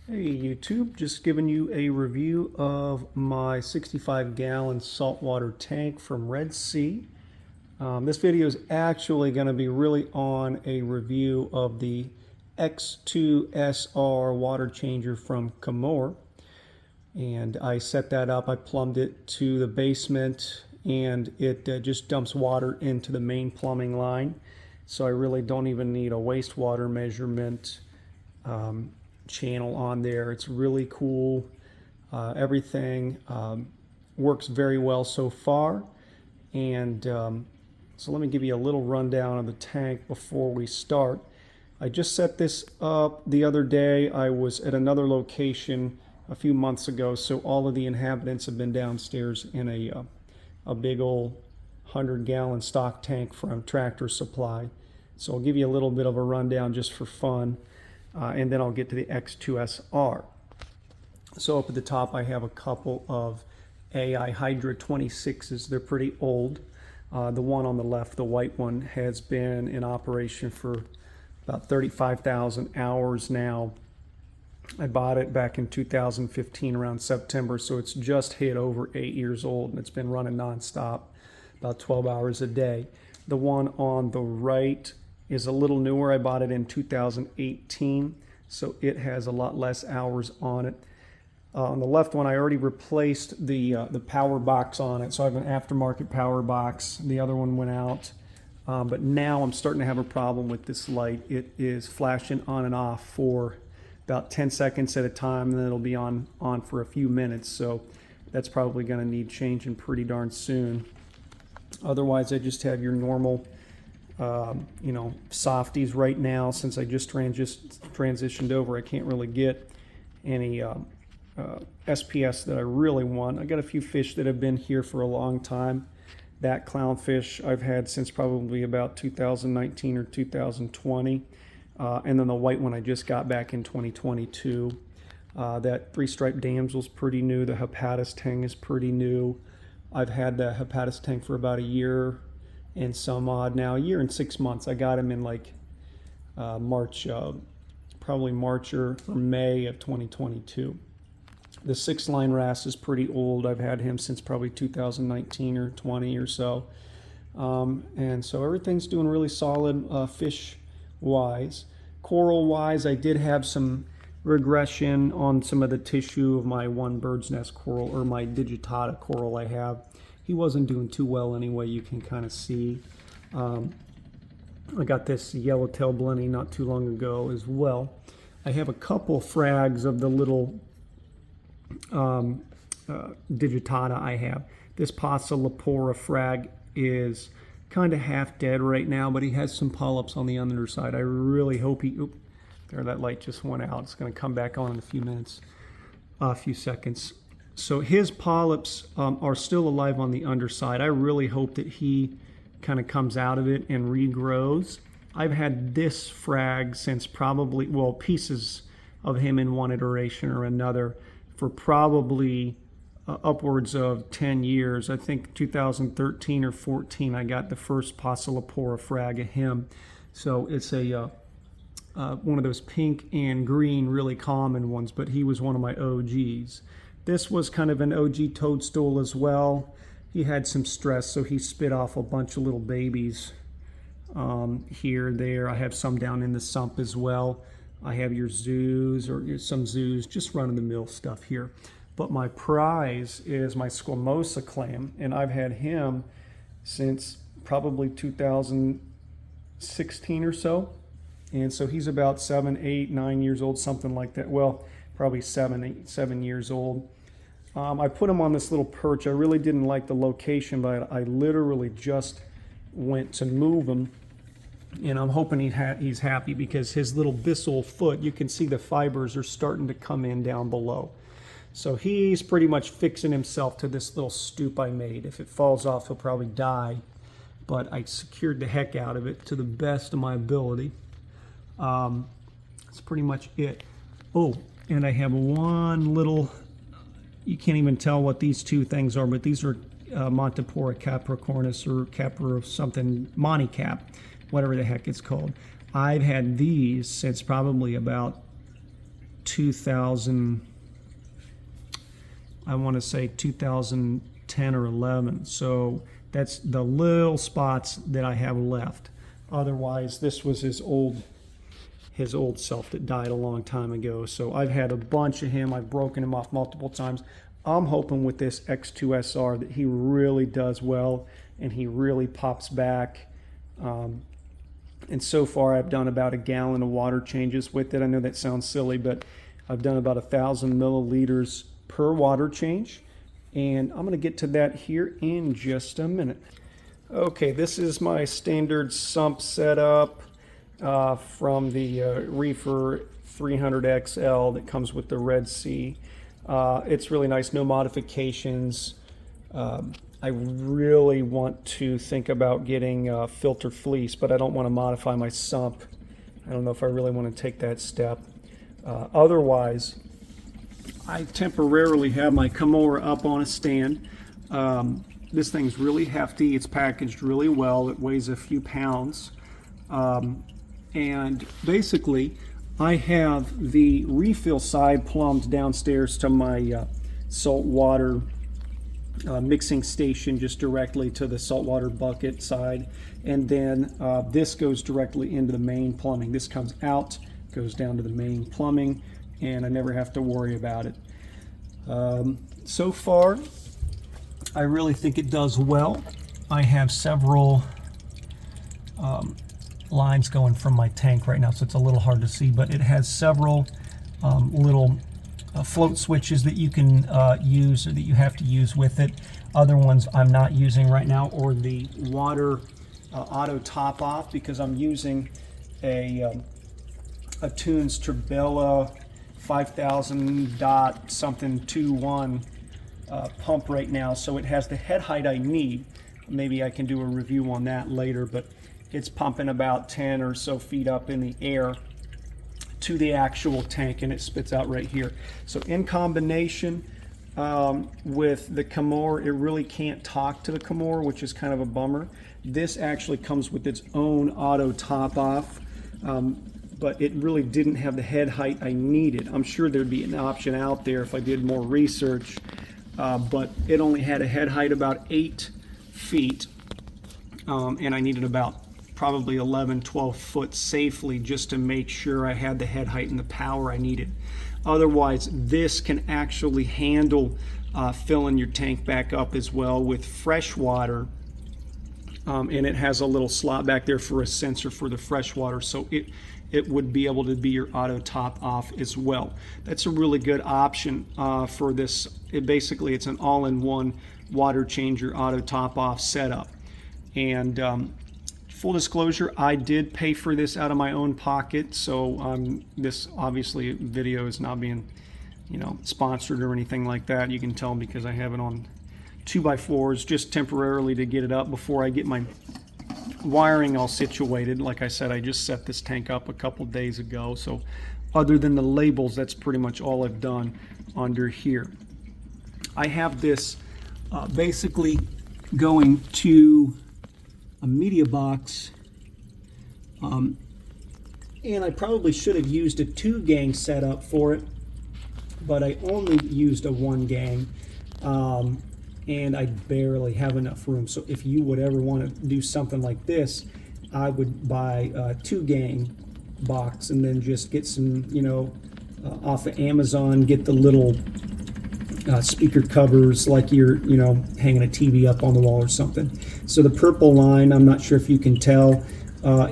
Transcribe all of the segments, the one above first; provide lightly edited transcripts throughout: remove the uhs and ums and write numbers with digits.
Hey YouTube, just giving you a review of my 65-gallon saltwater tank from Red Sea. This video is actually going to be really on a review of the X2SR water changer from Kamoer. And I set that up, I plumbed it to the basement, and it just dumps water into the main plumbing line. So I really don't even need a wastewater measurement channel on there. It's really cool. Everything works very well so far. And so let me give you a little rundown of the tank before we start. I just set this up the other day. I was at another location a few months ago, so all of the inhabitants have been downstairs in a big old 100-gallon stock tank from Tractor Supply. So I'll give you a little bit of a rundown just for fun. And then I'll get to the X2SR. So up at the top I have a couple of AI Hydra 26s. They're pretty old. The one on the left, the white one, has been in operation for about 35,000 hours now. I bought it back in 2015 around September, so it's just hit over 8 years old, and it's been running nonstop, about 12 hours a day. The one on the right is a little newer. I bought it in 2018, so it has a lot less hours on it. On the left one, I already replaced the power box on it, so I have an aftermarket power box. The other one went out, but now I'm starting to have a problem with this light. It is flashing on and off for about 10 seconds at a time, and then it'll be on for a few minutes, so that's probably going to need changing pretty darn soon. Otherwise, I just have your normal softies right now. Since I just transitioned over, I can't really get any SPS that I really want. I got a few fish that have been here for a long time. That clownfish I've had since probably about 2019 or 2020. And then the white one I just got back in 2022. That three-striped damsel's pretty new. The hepatis tang is pretty new. I've had the hepatis tang for about a year and some odd now, a year and 6 months. I got him in like March, probably March or May of 2022. The 6-line wrasse is pretty old. I've had him since probably 2019 or 20 or so. And so everything's doing really solid fish-wise. Coral-wise, I did have some regression on some of the tissue of my one bird's nest coral, or my digitata coral I have. He wasn't doing too well anyway, you can kind of see. I got this yellowtail blenny not too long ago as well. I have a couple frags of the little digitata I have. This Pasa lepora frag is kind of half dead right now, but he has some polyps on the underside. I really hope he, there, that light just went out. It's going to come back on in a few minutes, a few seconds. So his polyps are still alive on the underside. I really hope that he kind of comes out of it and regrows. I've had this frag since probably, well, pieces of him in one iteration or another for probably upwards of 10 years. I think 2013 or 14 I got the first Pasa lepora frag of him. So it's a one of those pink and green really common ones, but he was one of my OGs. This was kind of an OG toadstool as well. He had some stress, so he spit off a bunch of little babies here, there. I have some down in the sump as well. I have your zoos, or some zoos, just run-of-the-mill stuff here. But my prize is my Squamosa clam, and I've had him since probably 2016 or so. And so he's about 7, 8, 9 years old, something like that. Well, probably 7 years old. I put him on this little perch. I really didn't like the location, but I literally just went to move him. And I'm hoping he's happy, because his little byssal foot, you can see the fibers are starting to come in down below. So he's pretty much fixing himself to this little stoop I made. If it falls off, he'll probably die. But I secured the heck out of it to the best of my ability. That's pretty much it. Oh, and I have one little, you can't even tell what these two things are, but these are Montipora capricornis or capra something, monicap, whatever the heck it's called. I've had these since probably about 2000, I want to say 2010 or 11. So that's the little spots that I have left. Otherwise, this was his old self that died a long time ago. So I've had a bunch of him. I've broken him off multiple times. I'm hoping with this X2SR that he really does well and he really pops back. And so far I've done about 1 gallon of water changes with it. I know that sounds silly, but I've done about 1,000 milliliters per water change. And I'm going to get to that here in just a minute. Okay, this is my standard sump setup from the Reefer 300XL that comes with the Red Sea. It's really nice, no modifications. I really want to think about getting filter fleece, but I don't want to modify my sump. I don't know if I really want to take that step. Otherwise, I temporarily have my Kamoer up on a stand. This thing's really hefty. It's packaged really well. It weighs a few pounds. And basically, I have the refill side plumbed downstairs to my saltwater mixing station, just directly to the saltwater bucket side. And then this goes directly into the main plumbing. This comes out, goes down to the main plumbing, and I never have to worry about it. So far, I really think it does well. I have several lines going from my tank right now, so it's a little hard to see, but it has several little float switches that you can use, or that you have to use with it. Other ones I'm not using right now, or the water auto top off, because I'm using a Tunze Turbelle 5000 dot something 21 pump right now, so it has the head height I need. Maybe I can do a review on that later, but it's pumping about 10 or so feet up in the air to the actual tank, and it spits out right here. So in combination with the Kamoer, it really can't talk to the Kamoer, which is kind of a bummer. This actually comes with its own auto top off, but it really didn't have the head height I needed. I'm sure there'd be an option out there if I did more research, but it only had a head height about 8 feet, and I needed about probably 11-12 foot safely just to make sure I had the head height and the power I needed. Otherwise, this can actually handle filling your tank back up as well with fresh water, and it has a little slot back there for a sensor for the fresh water, so it would be able to be your auto top off as well. That's a really good option for this. Basically, it's an all-in-one water changer auto top off setup. And full disclosure, I did pay for this out of my own pocket, so this obviously video is not being, sponsored or anything like that. You can tell because I have it on 2x4s just temporarily to get it up before I get my wiring all situated. Like I said, I just set this tank up a couple days ago, so other than the labels, that's pretty much all I've done under here. I have this basically going to a media box, and I probably should have used a 2-gang setup for it, but I only used a 1-gang, and I barely have enough room. So if you would ever want to do something like this, I would buy a 2-gang box and then just get some, off of Amazon, get the little speaker covers like you're, hanging a TV up on the wall or something. So the purple line, I'm not sure if you can tell,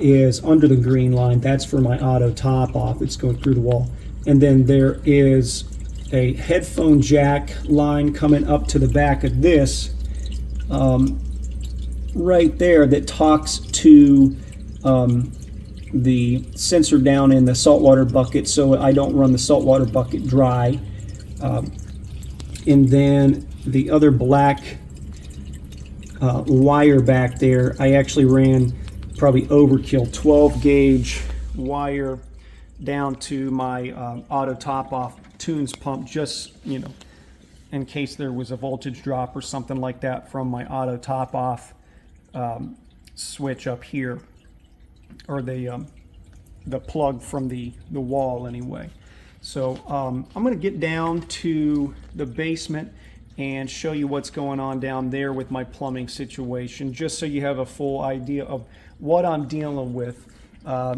is under the green line. That's for my auto top off. It's going through the wall. And then there is a headphone jack line coming up to the back of this right there that talks to the sensor down in the saltwater bucket, so I don't run the saltwater bucket dry. And then the other black wire back there, I actually ran probably overkill 12 gauge wire down to my auto top off Tunze pump, just in case there was a voltage drop or something like that from my auto top off switch up here, or the plug from the wall anyway. So I'm going to get down to the basement and show you what's going on down there with my plumbing situation, just so you have a full idea of what I'm dealing with.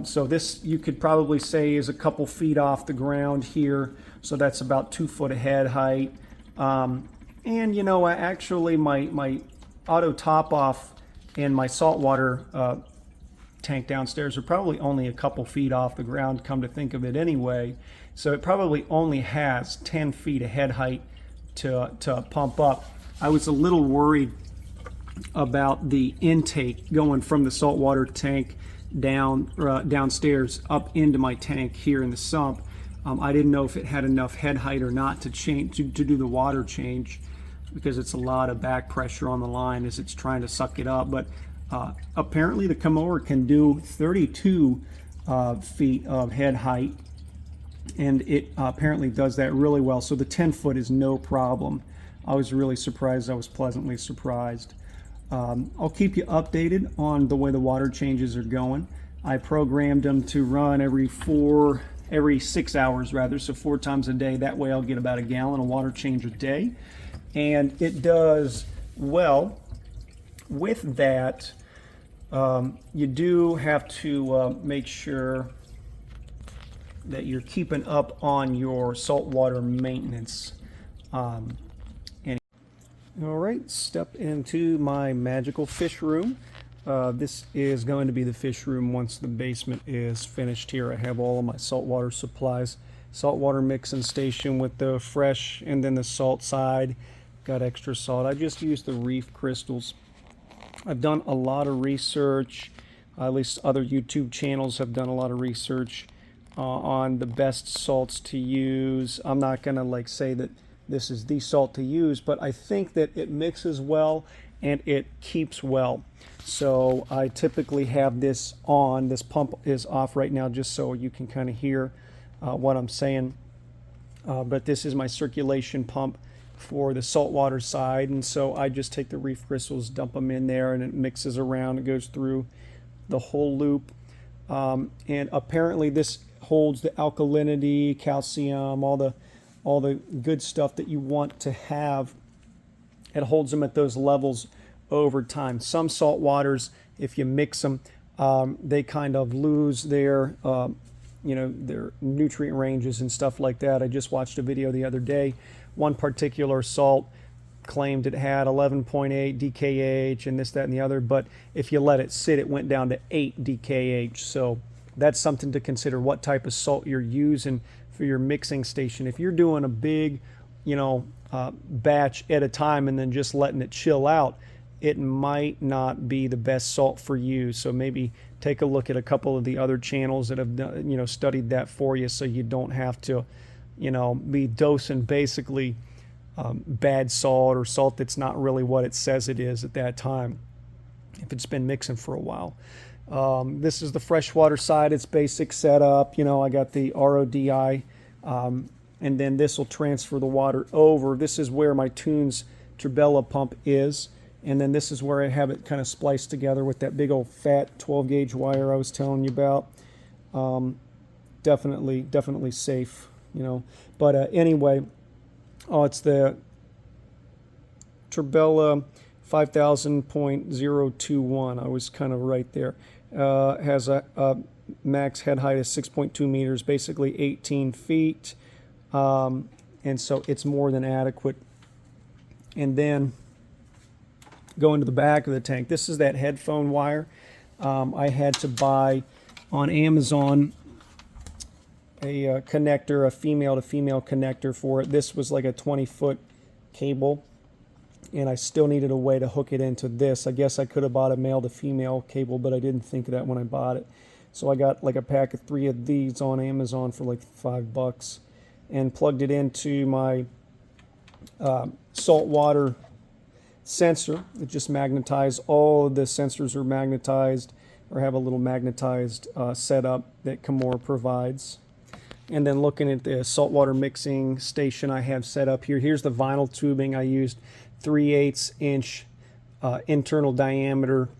So this, you could probably say, is a couple feet off the ground here, so that's about 2 foot of head height. And you know, actually my auto top off and my saltwater tank downstairs are probably only a couple feet off the ground, come to think of it anyway. So it probably only has 10 feet of head height to pump up. I was a little worried about the intake going from the saltwater tank downstairs up into my tank here in the sump. I didn't know if it had enough head height or not to change to do the water change, because it's a lot of back pressure on the line as it's trying to suck it up. But apparently the Kamoer can do 32 feet of head height, and it apparently does that really well. So the 10 foot is no problem. I was really surprised. I was pleasantly surprised. I'll keep you updated on the way the water changes are going. I programmed them to run every 6 hours rather, so 4 times a day. That way I'll get about a gallon of water change a day, and it does well. With that, you do have to make sure that you're keeping up on your saltwater maintenance. All right, step into my magical fish room. This is going to be the fish room once the basement is finished here. I have all of my saltwater supplies, saltwater mixing station with the fresh and then the salt side. Got extra salt. I just used the reef crystals. I've done a lot of research, at least other YouTube channels have done a lot of research on the best salts to use. I'm not gonna like say that this is the salt to use, but I think that it mixes well and it keeps well. So I typically have this on. This pump is off right now just so you can kind of hear what I'm saying. But this is my circulation pump for the saltwater side, and so I just take the reef crystals, dump them in there, and it mixes around. It goes through the whole loop. And apparently this holds the alkalinity, calcium, all the good stuff that you want to have. It holds them at those levels over time. Some salt waters, if you mix them, they kind of lose their their nutrient ranges and stuff like that. I just watched a video the other day. One particular salt claimed it had 11.8 DKH and this, that, and the other, but if you let it sit, it went down to 8 DKH. So that's something to consider, what type of salt you're using for your mixing station. If you're doing a big, batch at a time and then just letting it chill out, it might not be the best salt for you. So maybe take a look at a couple of the other channels that have done, studied that for you, so you don't have to, be dosing basically bad salt or salt that's not really what it says it is at that time, if it's been mixing for a while. This is the freshwater side. It's basic setup. I got the RODI, and then this will transfer the water over. This is where my Tunze Turbelle pump is, and then this is where I have it kind of spliced together with that big old fat 12 gauge wire I was telling you about. Definitely safe, But anyway, it's the Turbelle 5000.021. I was kind of right there. Has a max head height of 6.2 meters, basically 18 feet. And so it's more than adequate. And then go into the back of the tank. This is that headphone wire. I had to buy on Amazon a connector, a female to female connector for it. This was like a 20-foot cable, and I still needed a way to hook it into this. I guess I could have bought a male to female cable, but I didn't think of that when I bought it. So I got like a pack of 3 of these on Amazon for like $5 and plugged it into my saltwater sensor. It just magnetized. All of the sensors are magnetized or have a little magnetized setup that Kamoer provides. And then looking at the saltwater mixing station I have set up here. Here's the vinyl tubing. I used 3/8 inch internal diameter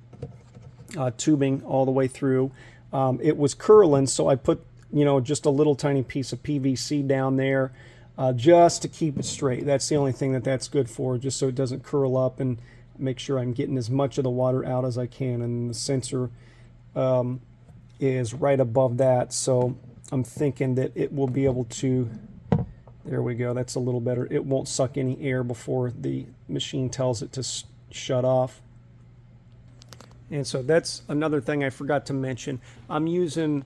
tubing all the way through. It was curling, so I put you know, just a little tiny piece of PVC down there, just to keep it straight. That's the only thing that that's good for, just so it doesn't curl up, and make sure I'm getting as much of the water out as I can. And the sensor is right above that, so I'm thinking that it will be able to, there we go, that's a little better. It won't suck any air before the machine tells it to shut off. And so that's another thing I forgot to mention. I'm using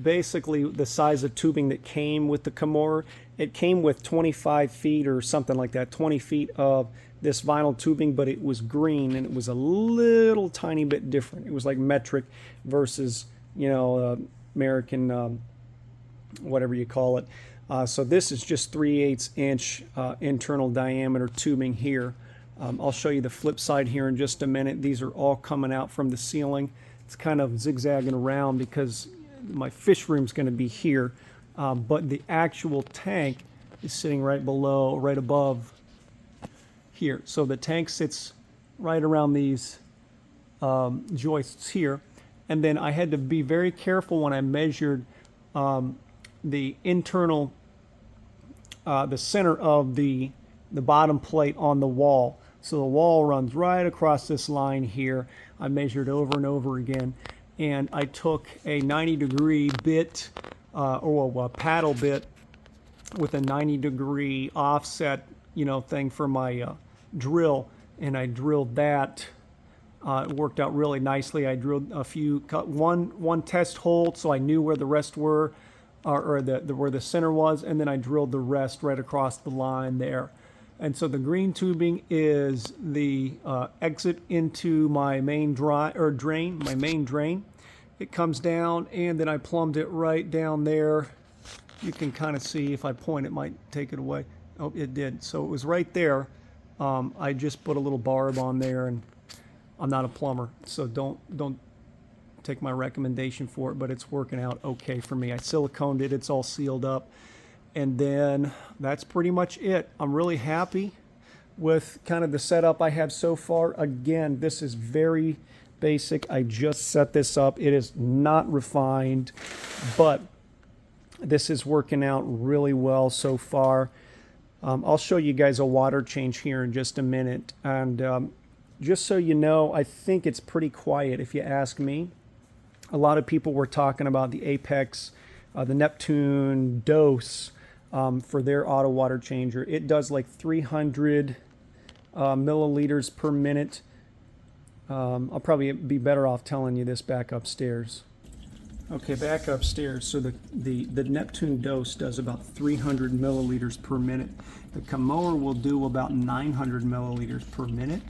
basically the size of tubing that came with the Kamoer. It came with 25 feet or something like that, 20 feet of this vinyl tubing, but it was green, and it was a little tiny bit different. It was like metric versus, you know, American, whatever you call it. So this is just 3/8 inch internal diameter tubing here. I'll show you the flip side here in just a minute. These are all coming out from the ceiling. It's kind of zigzagging around because my fish room is going to be here, but the actual tank is sitting right below, right above here. So the tank sits right around these joists here. And then I had to be very careful when I measured the internal, the center of the bottom plate on the wall. So the wall runs right across this line here. I measured over and over again, and I took a 90-degree bit, or a paddle bit with a 90-degree offset, you know, thing for my drill, and I drilled that. It worked out really nicely. I drilled a few, one test hole, so I knew where the rest were, or where the center was, and then I drilled the rest right across the line there. And so the green tubing is the exit into my main drain, my main drain. It comes down, and then I plumbed it right down there. You can kind of see, if I point, it might take it away. Oh, it did. So it was right there. I just put a little barb on there, and I'm not a plumber, so don't take my recommendation for it, but it's working out okay for me. I siliconed it, it's all sealed up, and then that's pretty much it. I'm really happy with kind of the setup I have so far. Again, this is very basic. I just set this up. It is not refined, but this is working out really well so far. I'll show you guys a water change here in just a minute, and just so you know, I think it's pretty quiet if you ask me. A lot of people were talking about the Apex, the Neptune dose for their auto water changer. It does like 300 milliliters per minute. I'll probably be better off telling you this back upstairs. Okay, back upstairs. So the Neptune dose does about 300 milliliters per minute. The Kamoer will do about 900 milliliters per minute.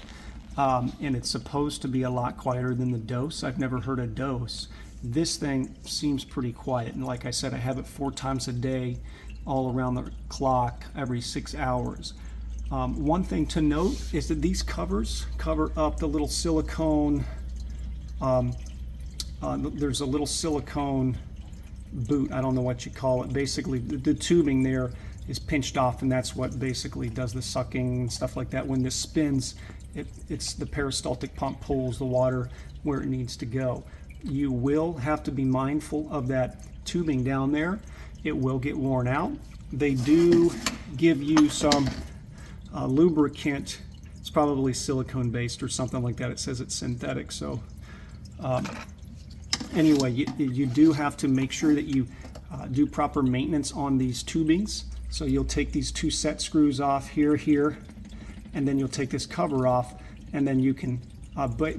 And it's supposed to be a lot quieter than the dose. I've never heard a dose. This thing seems pretty quiet. And like I said, I have it 4 times a day, all around the clock, every 6 hours. One thing to note is that these covers cover up the little silicone, there's a little silicone boot, I don't know what you call it. Basically, the tubing there is pinched off, and that's what basically does the sucking and stuff like that. When this spins, it's the peristaltic pump pulls the water where it needs to go. You will have to be mindful of that tubing down there. It will get worn out. They do give you some lubricant. It's probably silicone based or something like that. It says it's synthetic. So anyway, you do have to make sure that you do proper maintenance on these tubings. So you'll take these 2 set screws off here, and then you'll take this cover off, and then you can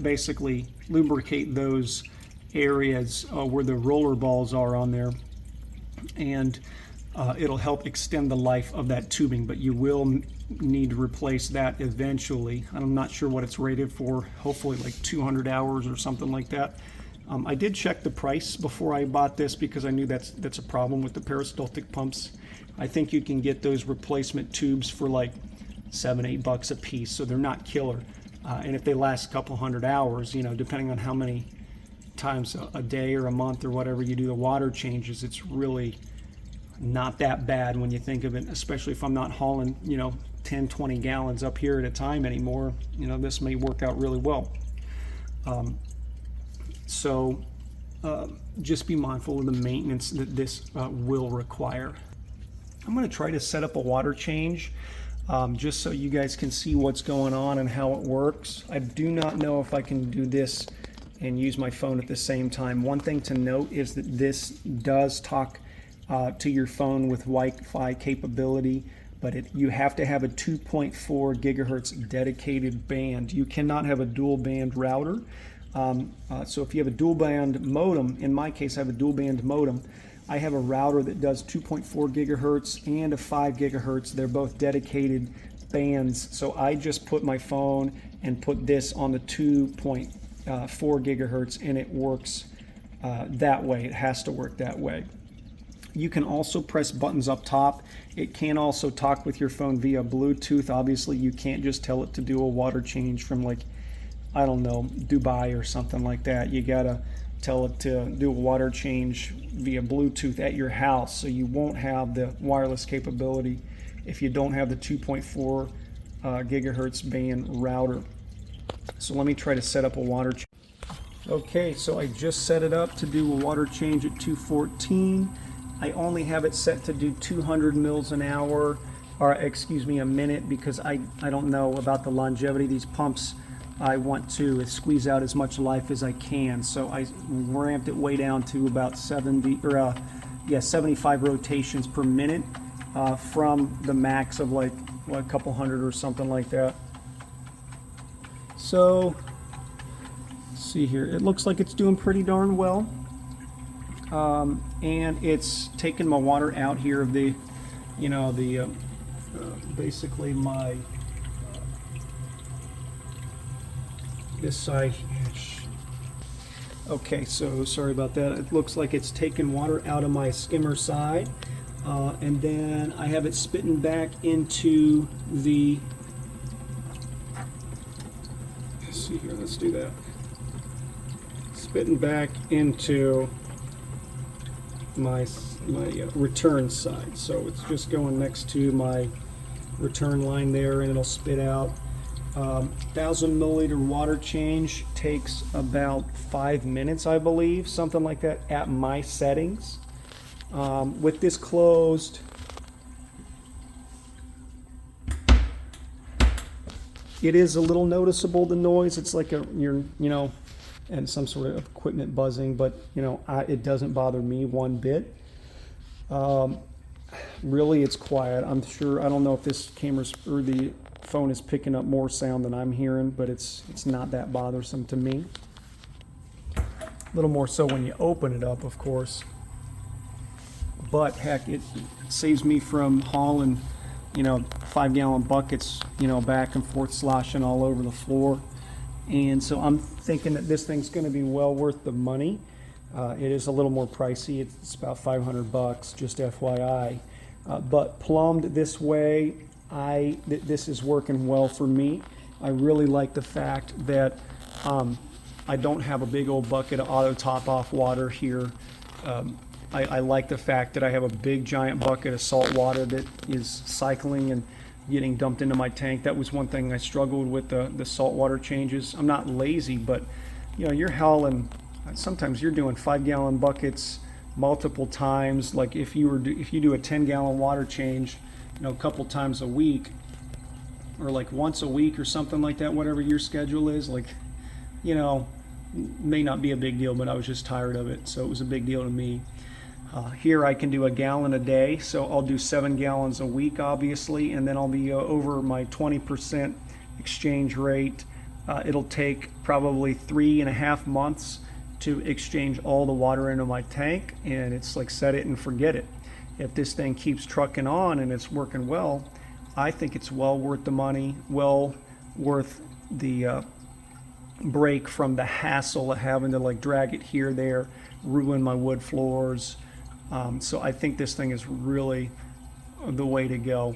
basically lubricate those areas where the roller balls are on there, and it'll help extend the life of that tubing. But you will need to replace that eventually. I'm not sure what it's rated for, hopefully like 200 hours or something like that. I did check the price before I bought this because I knew that's a problem with the peristaltic pumps. I think you can get those replacement tubes for like $7-8 a piece, so they're not killer. And if they last a couple hundred hours, you know, depending on how many times a day or a month or whatever you do the water changes, it's really not that bad when you think of it, especially if I'm not hauling, you know, 10-20 gallons up here at a time anymore. You know, this may work out really well. just be mindful of the maintenance that this will require. I'm going to try to set up a water change just so you guys can see what's going on and how it works. I do not know if I can do this and use my phone at the same time. One thing to note is that this does talk to your phone with Wi-Fi capability, but you have to have a 2.4 gigahertz dedicated band. You cannot have a dual band router. So if you have a dual band modem, in my case I have a dual band modem, I have a router that does 2.4 gigahertz and a 5 gigahertz. They're both dedicated bands. So I just put my phone and put this on the 2.4 gigahertz, and it works that way. It has to work that way. You can also press buttons up top. It can also talk with your phone via Bluetooth. Obviously, you can't just tell it to do a water change from, like, I don't know, Dubai or something like that. You gotta tell it to do a water change via Bluetooth at your house, so you won't have the wireless capability if you don't have the 2.4 gigahertz band router. So let me try to set up a water change. Okay, so I just set it up to do a water change at 214. I only have it set to do 200 mils an hour, or excuse me, a minute, because I don't know about the longevity of these pumps. I want to squeeze out as much life as I can, so I ramped it way down to about 75 rotations per minute from the max of like a couple hundred or something like that. So let's see here, it looks like it's doing pretty darn well, and it's taken my water out here of the, you know, the basically my this side. Okay, so sorry about that. It looks like it's taken water out of my skimmer side, and then I have it spitting back into the, let's see here, let's do that, spitting back into my return side. So it's just going next to my return line there, and it'll spit out. 1,000 milliliter water change takes about 5 minutes, I believe, something like that at my settings. With this closed, it is a little noticeable, the noise. It's like and some sort of equipment buzzing, but it doesn't bother me one bit. Really, it's quiet. I don't know if this camera's or the phone is picking up more sound than I'm hearing, but it's not that bothersome to me. A little more so when you open it up, of course. But heck, it saves me from hauling 5-gallon buckets back and forth, sloshing all over the floor. And so I'm thinking that this thing's going to be well worth the money. It is a little more pricey. It's about $500, just FYI. But plumbed this way, this is working well for me. I really like the fact that I don't have a big old bucket of auto top off water here. I like the fact that I have a big giant bucket of salt water that is cycling and getting dumped into my tank. That was one thing I struggled with, the salt water changes. I'm not lazy, but you're hauling, sometimes you're doing 5-gallon buckets multiple times. Like if you do a 10-gallon water change a couple times a week, or like once a week or something like that, whatever your schedule is, may not be a big deal, but I was just tired of it, so it was a big deal to me. Here I can do a gallon a day, so I'll do 7 gallons a week, obviously, and then I'll be over my 20% exchange rate. It'll take probably 3.5 months to exchange all the water into my tank, and it's like set it and forget it. If this thing keeps trucking on and it's working well, I think it's well worth the money, well worth the break from the hassle of having to drag it here, there, ruin my wood floors. So I think this thing is really the way to go.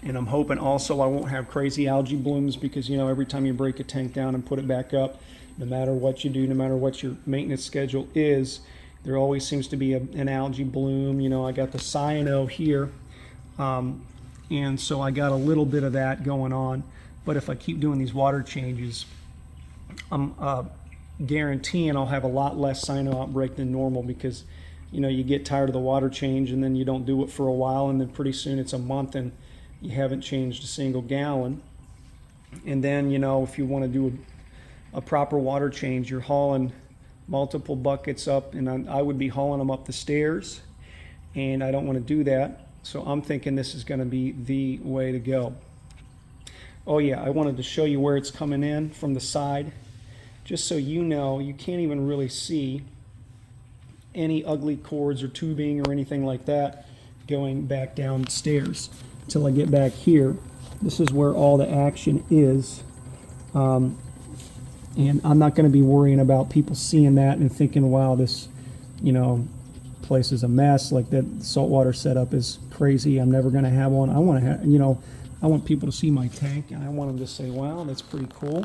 And I'm hoping also I won't have crazy algae blooms, because every time you break a tank down and put it back up, no matter what you do, no matter what your maintenance schedule is, there always seems to be an algae bloom. I got the cyano here, and so I got a little bit of that going on. But if I keep doing these water changes, I'm guaranteeing I'll have a lot less cyano outbreak than normal, because you know, you get tired of the water change and then you don't do it for a while, and then pretty soon it's a month and you haven't changed a single gallon. And then, you know, if you want to do a proper water change, you're hauling multiple buckets up, and I would be hauling them up the stairs, and I don't want to do that. So I'm thinking this is going to be the way to go. Oh yeah, I wanted to show you where it's coming in from the side, just so you know. You can't even really see any ugly cords or tubing or anything like that going back downstairs until I get back here. This is where all the action is, and I'm not going to be worrying about people seeing that and thinking, wow, this, you know, place is a mess, like that saltwater setup is crazy, I'm never going to have one. I want to have, you know, I want people to see my tank, and I want them to say, wow, that's pretty cool.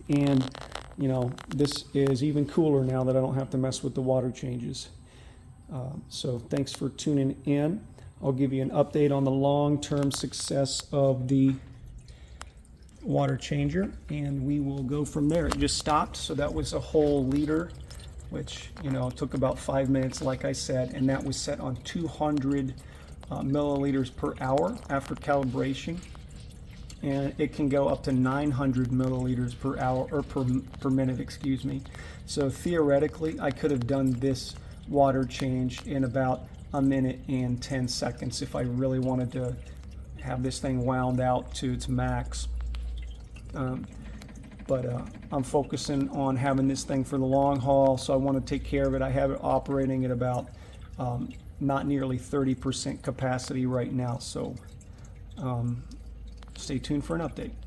And you know, this is even cooler now that I don't have to mess with the water changes. So thanks for tuning in. I'll give you an update on the long-term success of the water changer, and we will go from there. It just stopped, so that was a whole liter, which, you know, took about 5 minutes, like I said, and that was set on 200 milliliters per hour after calibration. And it can go up to 900 milliliters per hour, or per minute, excuse me. So theoretically, I could have done this water change in about a minute and 10 seconds if I really wanted to have this thing wound out to its max. But I'm focusing on having this thing for the long haul, so I want to take care of it. I have it operating at about not nearly 30% capacity right now, so stay tuned for an update.